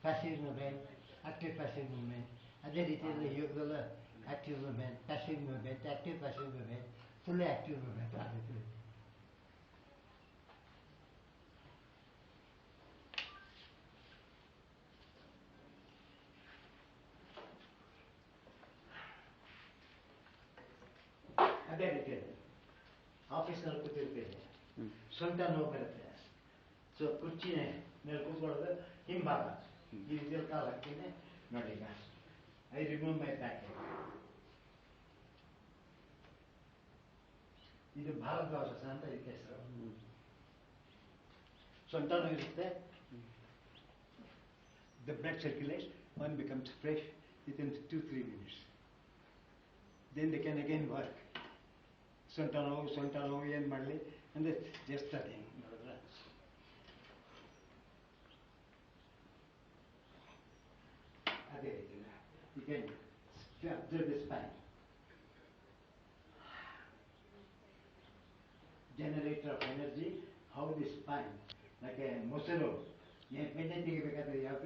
passive movement, active passive movement. ಅದೇ ರೀತಿಯಲ್ಲಿ ಯೋಗದಲ್ಲ active movement, passive movement, active passive movement, full active movement ಆ ರೀತಿ. ಅದೇ ರೀತಿಯಲ್ಲಿ ಆಫೀಸ್ನಲ್ಲಿ ಕೂತಿರ್ತೀನಿ, ಸೊಂಟ ನೋವು ಬರುತ್ತೆ. ಸೊ ಕುರ್ಚಿನೇ ಮೇಲೆ ಕೂತ್ಕೊಳ್ಳೋದು ಹಿಂಭಾಗ ಈ ರೀತಿಯಲ್ಲಿ ಕಾಲು ಹಾಕ್ತೀನಿ ನೋಡಿ. ಈಗ ಐ ರಿಮೂವ್ ಮೈ ಬ್ಯಾಕ್. ಇದು ಭಾರದ್ವಾಜ ಅಂತ ಇದಕ್ಕೆ ಹೆಸರು. ಸೊಂಟನೂ ಇರುತ್ತೆ. The blood circulates, one becomes fresh within 2-3 minutes. Then they can again work. ಸೊಂಟ ನೋವು ಏನು ಮಾಡಲಿ ಅಂದರೆ ಜಸ್ಟ್ ಅದೇ ನೋಡಿದ್ರೆ ಅದೇ ರೀತಿ you can observe the spine. Generator of energy, how the spine, like a ಮೊಸರು ಬೆಣ್ಣೆ ತೆಗಿಬೇಕಾದ್ರೆ ಯಾವ